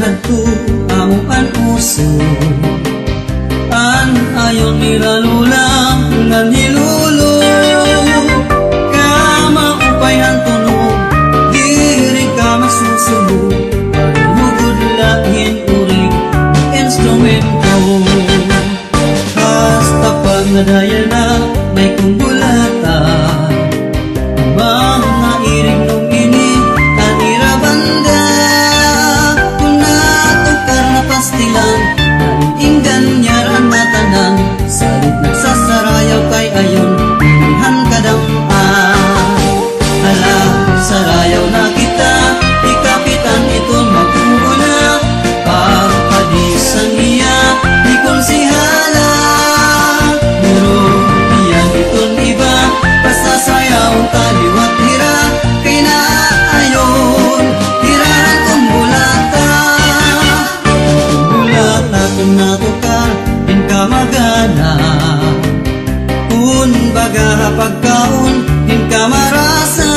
Hadto amo an uso an ayon niralulang ngan nilulo kama upay hantunog diri ka masusubo pagmugod lahin urig instrumento hasta pag nadaya na may kumbulata mga iring nung ini anira banda pastilan inggan nyaran matanan salit nagsasarayaw kay ayon pilihan kadang hala sarayaw na kita ikapitan iton maguguna pagpadisan niya di konsihala duro iyan iton iba pasasayaw kaliwat hira kay na ayon hirahan kong bulata kung natukar din ka magana kung baga pagkaon din ka marasa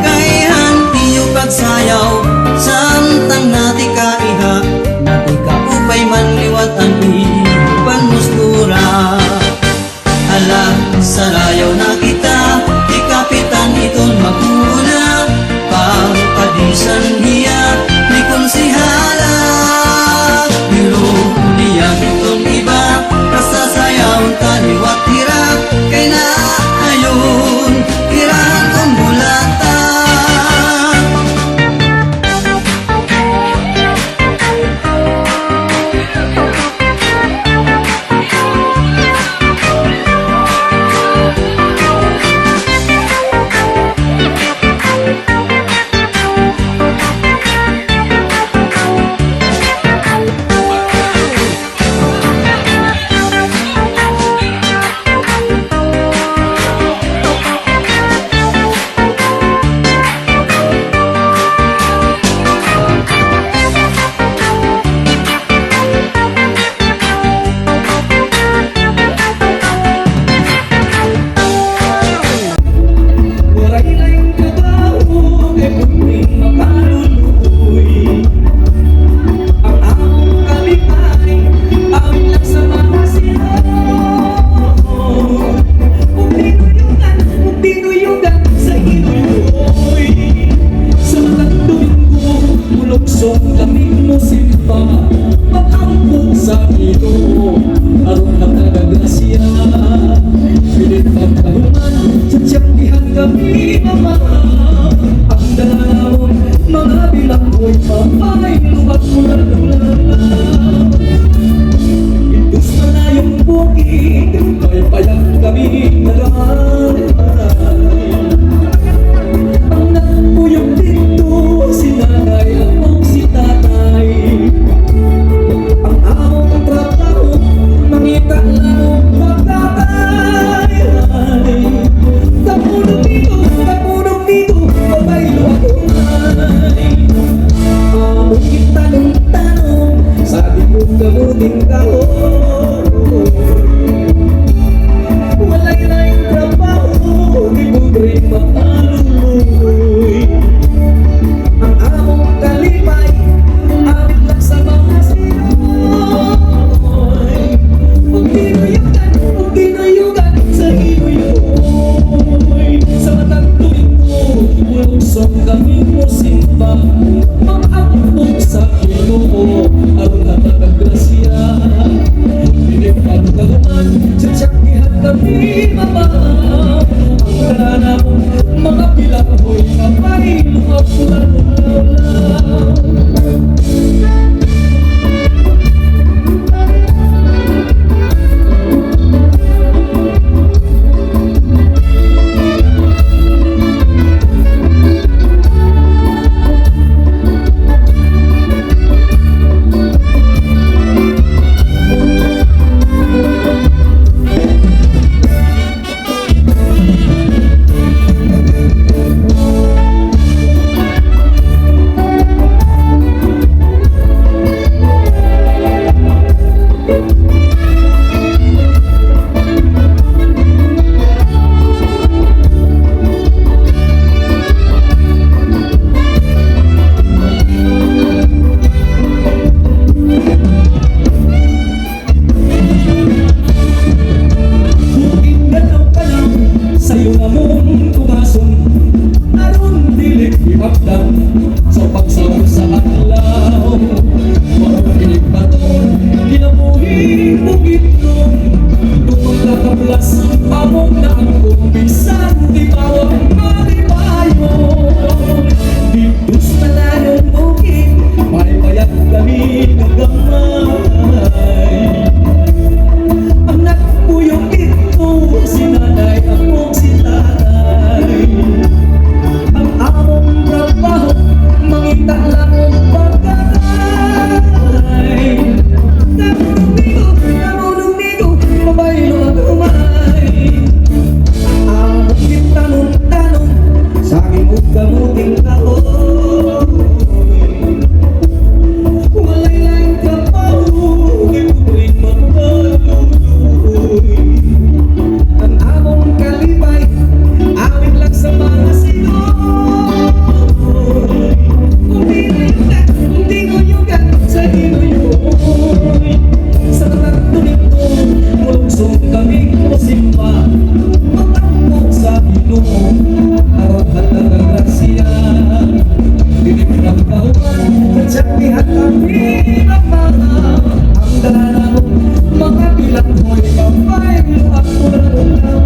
kay hantiyo pagsayaw samtang nati ka iha nati ka upay manliwat ang iban mustura ala sarayaw na kita ikapitan iton maguna pagpadisan hiya ni konsihala itong iba kasasayaw kaliwat hira kay na ayon hirahan kong bulata tanong-tanong, sabi mo gamutin ka, oh. Maampong sa Ginoo aron hatag grasya. Pinipad kaluman sa tsakihan kami mamahal. Ang tanan mga bilang ko'y kapay lumapulan ng lawlaw. Sa'yo na mong tumason aron dilig ipagdang sa pagsaw sa adlaw. Marukinig ba to ginamuhi mo gitlong tupag nakaplas among na ang kumbisan di bawang malibayo. Dibdus na lanong bukid may bayag kami nagamay. Anak mo yung ito sinanay ako si tatay. Ang among trabaho mangita lang ang pagkakay. Namunong nigo mabaylo ang umay. Ang bukit tanong-tanong sa aking ugamuting kahoy. Walay laing kapaw ipubring magpaluloy. Ang among kalibay awit lang sa mga sinoy. Umirinda, hindi ngunyugan sa inuyoy. Sa tataktunin ko, mulugsong kami o simba. Matampok sa Ginoo, aron hatag ang grasya. Biniglang kahuman, katsakihan kami ng mga ang dalanan mga bilang ko'y kapay ako na lulaw.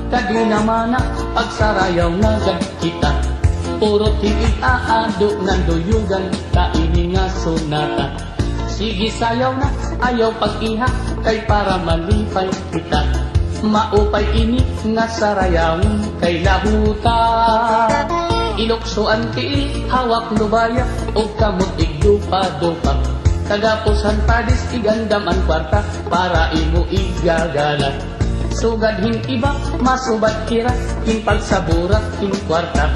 Kadi naman pagsarayaw na kita. Puro tigil aado ng duyugan, kaini nga sonata. Sige sayaw na, ayaw pag-iha, kay para malipay kita. Maupay ini nga sarayawin kay lahuta. Iloksoan tiil, hawak lubaya, o kamot igdupa-dupa. Tagapusan padis, igandam ang kwarta, para imo igagala. Sugad hin iba, masubat kira, kin pagsaburat, kin kwarta.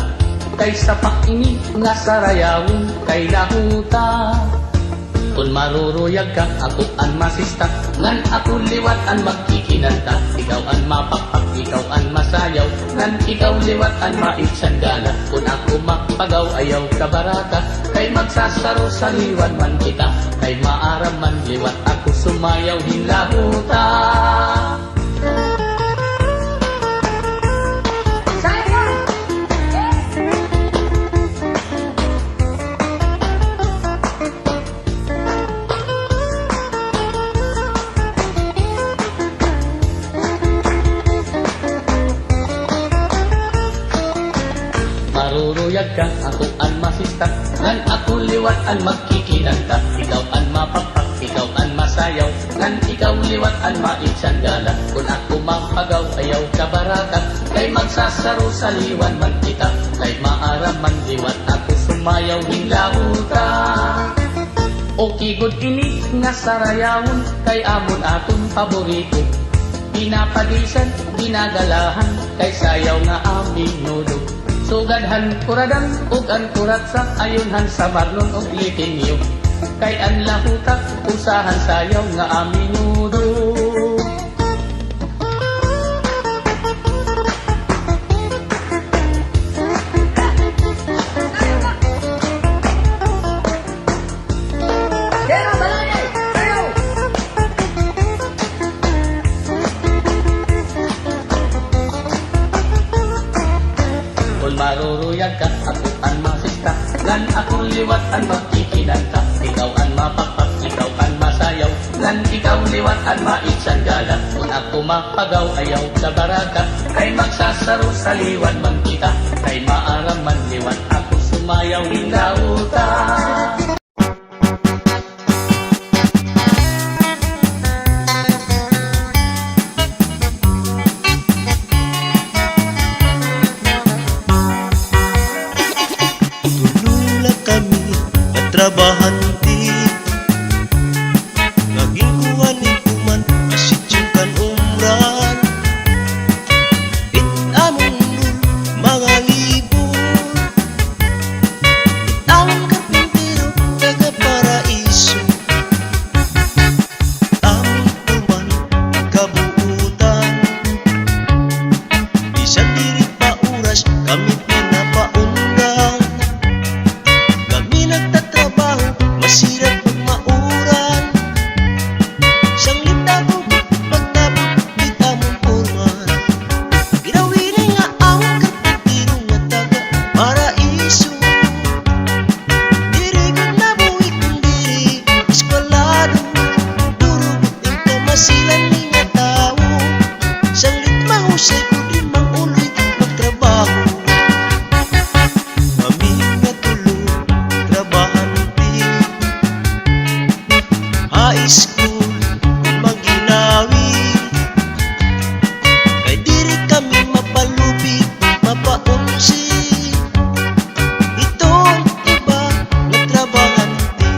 Kay sapak ini nga sarayawin kay lahuta. Kung maruruyag ka, ako ang masista. Ngan ako liwat ang magkikinanta. Ikaw ang mapapak, ikaw ang masayaw. Ngan ikaw liwat ang maitsanggala. Kung ako makpagaw, ayaw ka barata. Kay magsasaro sa liwan man kita. Kay maaram man liwat ako sumayaw hinlahuta. Maruruyag ka, ako ang masista. Ngan ako liwat ang magkikinanta. Ikaw ang mapapak, ikaw ang masayaw. Ngan ikaw liwat ang maitsanggala. Kung ako mapagaw, ayaw ka barata. Kay magsasaro sa liwan man kita. Kay maaram man liwat ako sumayaw hinlahuta. Okay good ini nga sarayawon. Kay amon aton paborito. Pinapadisan, ginagalahan. Kay sayaw nga aming nudo. Sugadhan kuradan ug ang kuratsa ayunhan sa marlon ug litinyo. Kay ang lahuta usahan sayaw nga aminudo. Kung maruruyag ka, ako ang masista. Ngan ako liwat ang magkikinanta. Ikaw ang mapapak, ikaw ang masayaw. Ngan ikaw liwat ang maitsanggala. Kung ako mapagaw, ayaw sa baraka. Kay magsasaro sa liwan man kita. Kay maaram man liwat ako sumayaw hinlahuta. Tulula kami at trabahante. Naging kuwanin kuman asit yung kanumran. It among nun mga libon. It among kapintero taga paraiso. Among kuman kabuutan. Bisan diri pa oras kami pinapaundang. Kami nagtatrabaho, masirap at mauran. Siyang lindago, pagtabot, di tamong porman. Ginawin nga ang kapitiro nga taga paraiso. Diri ko nabuhi kung diri eskwalado. Durugot ang kamasilan ni nga tao. Siyang litmahusay ko di mang uloy magtrabaho. Kami nga tulo, trabahante. High school, maginawi. Kay diri kami mapalubi, mapaunsi. Ito ang iba na trabahante.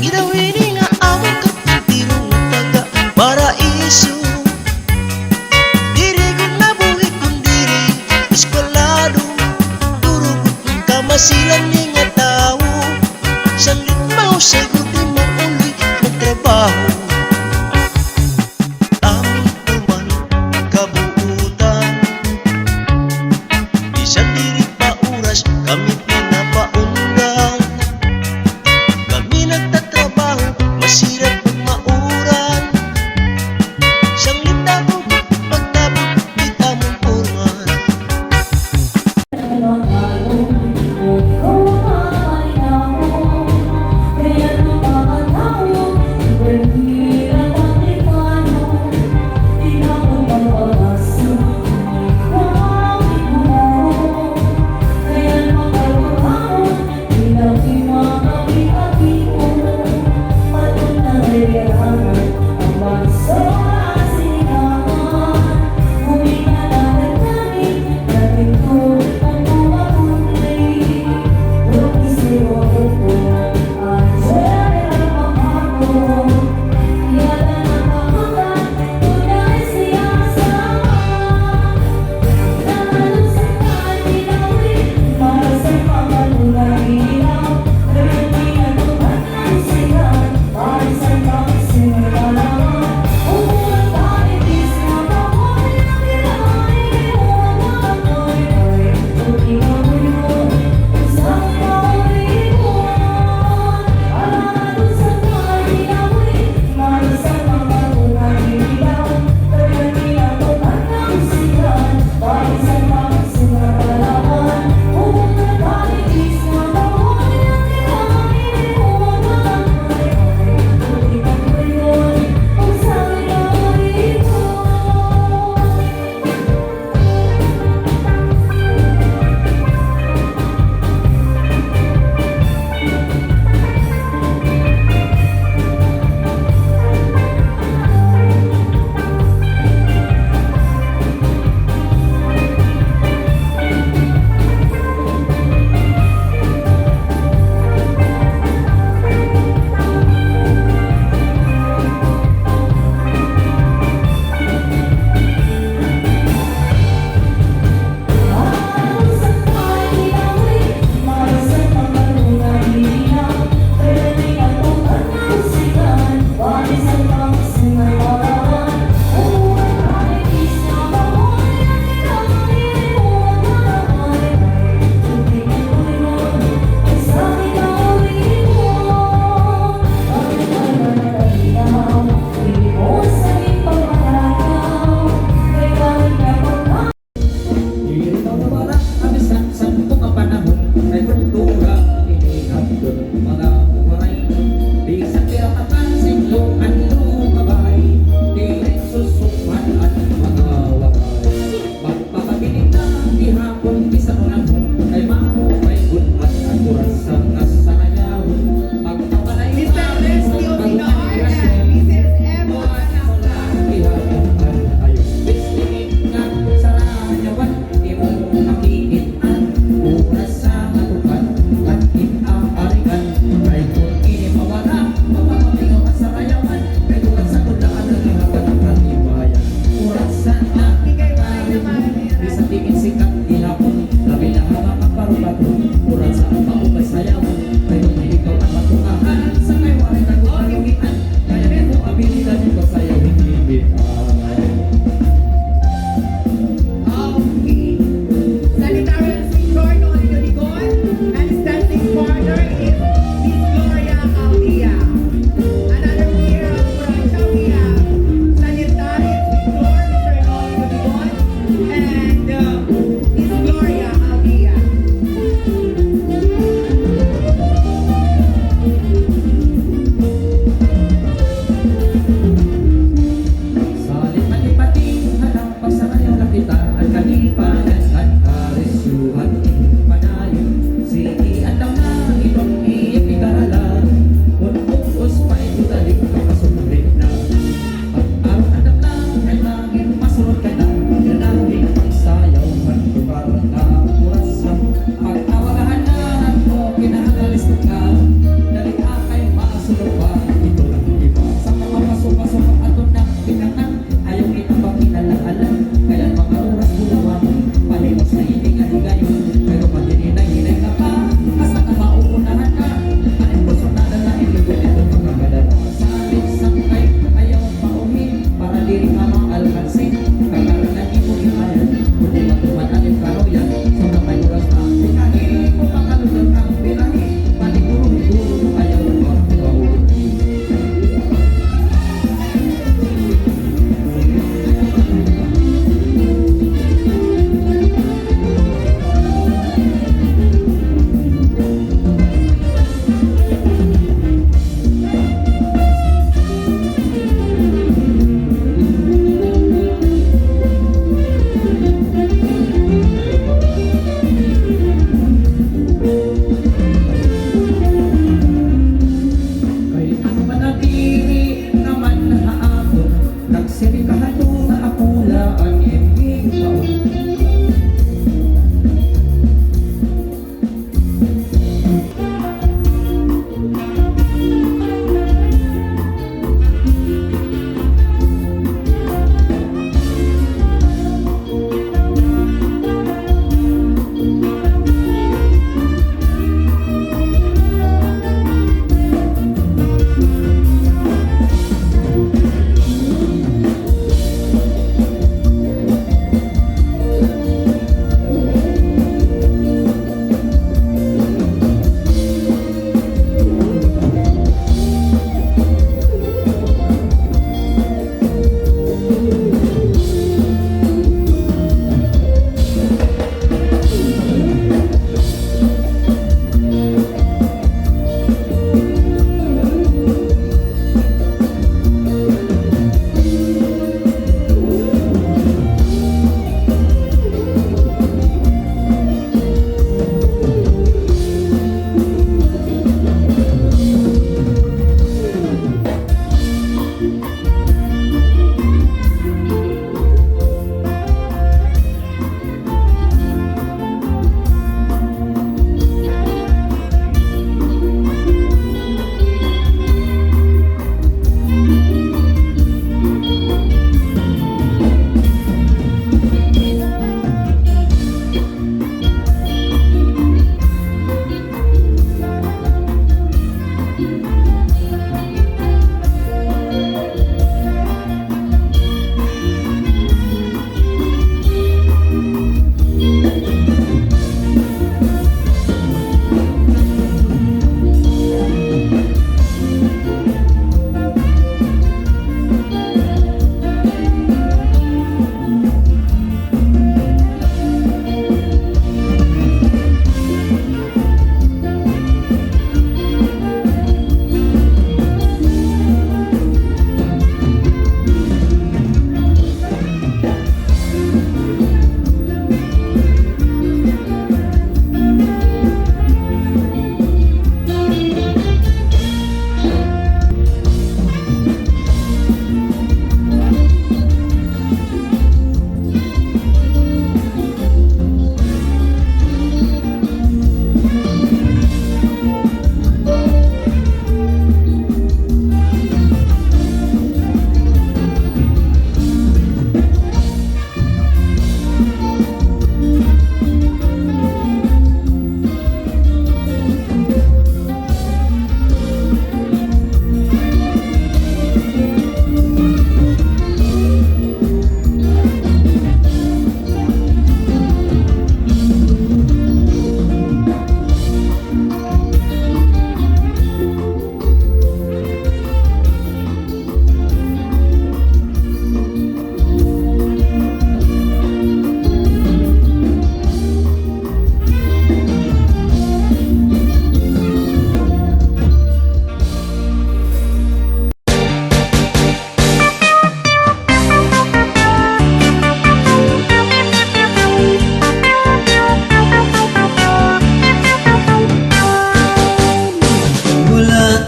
Ginawin nga ang kapitiro nga taga paraiso. Diri ko nabuhi kung diri eskwalado. Durugot ang kamasilan ni nga tao. Siyang litmahusay ko di mo uloy magtrabaho. Among kuman kabuutan. Bisan diri pa oras kami pinapaundang. Kami nagtatrabaho, masirap at mauran. Siyang lindago, pagtabot, di tamong porman. Kaya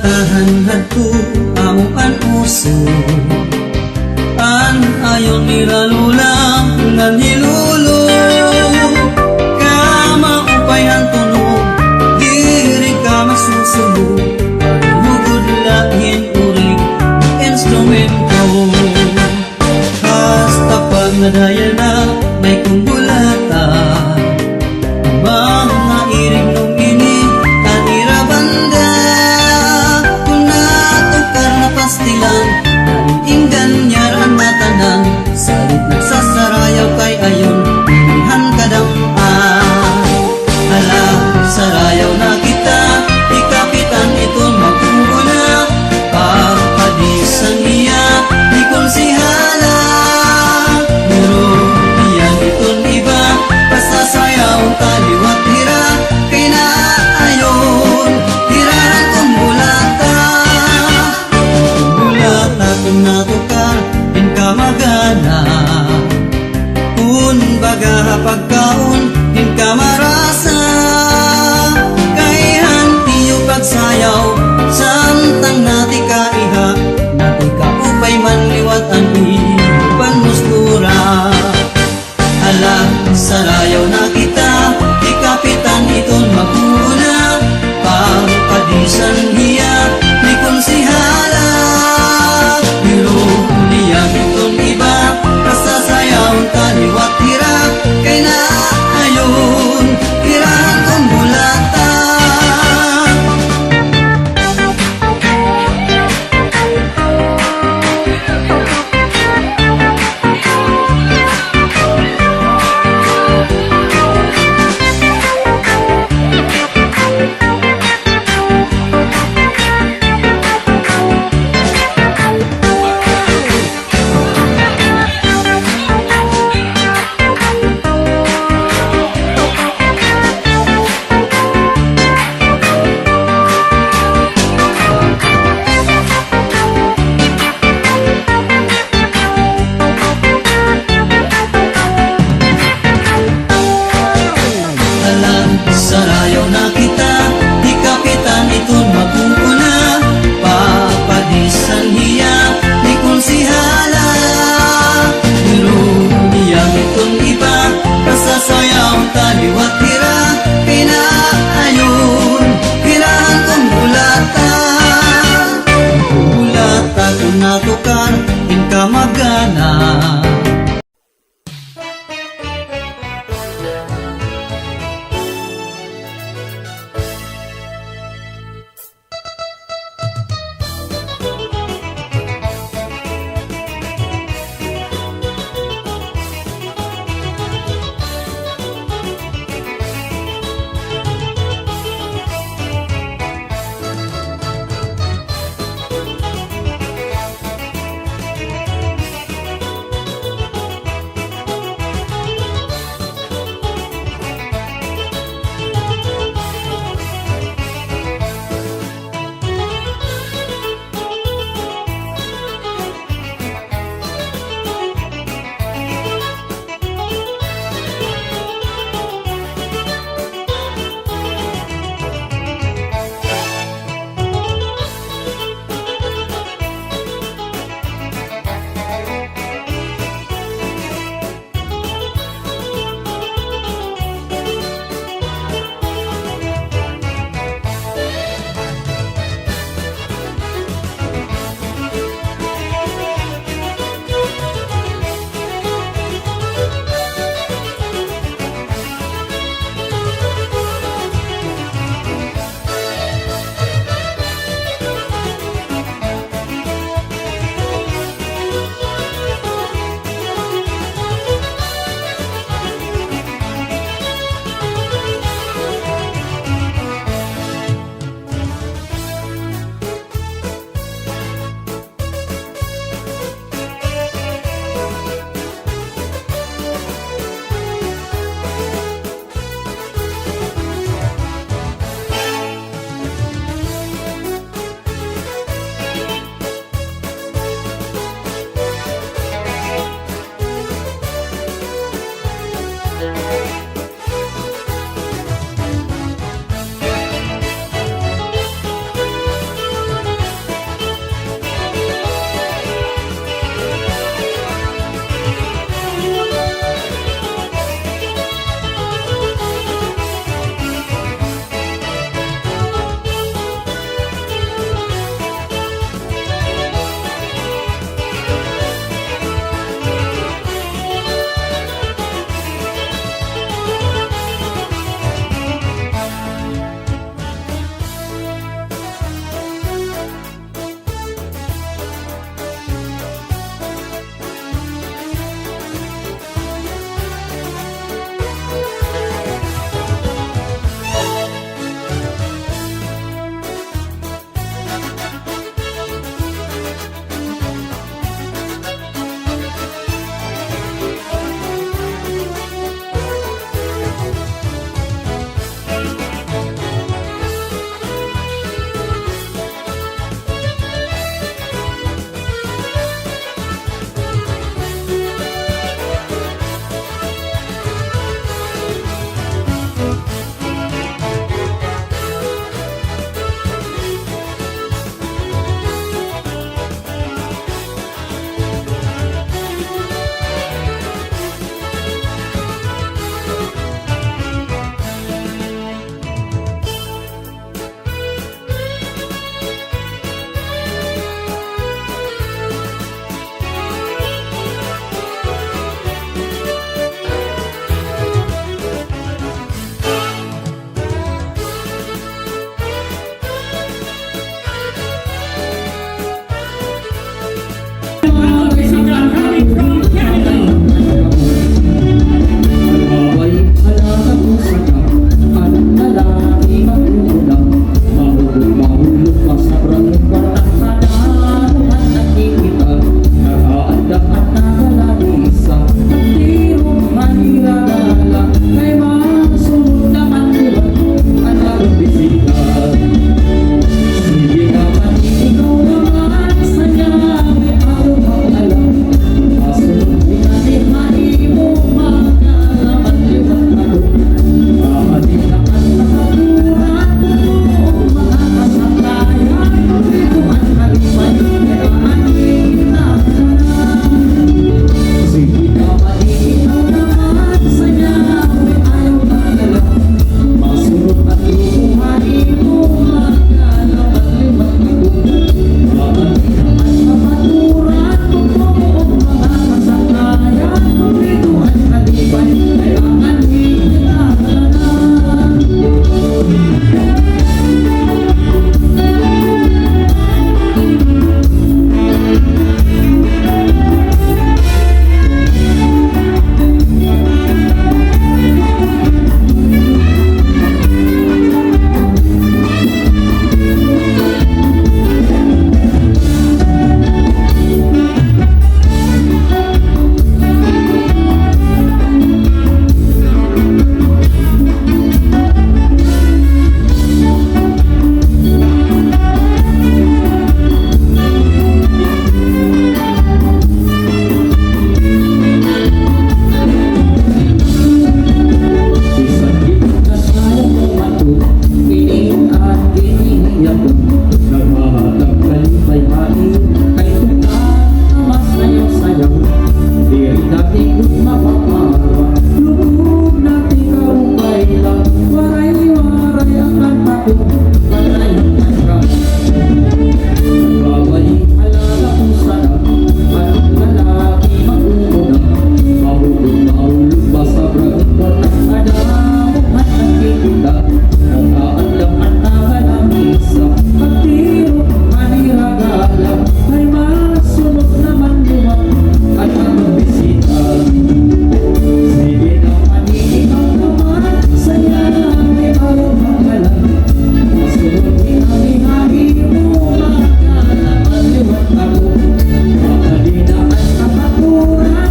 Katahan hadto amo an uso an ayon niralulang nan hilulo kama upay ang tunog diri ka masusubo pagmugod lahin uring instrumento hasta pag nadaya na may kumbulata mga iring nung ini kanira banda kuna tukar na pastilan inggan nyaran matanan salit nagsasarayaw kay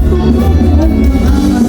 Tulog at maamas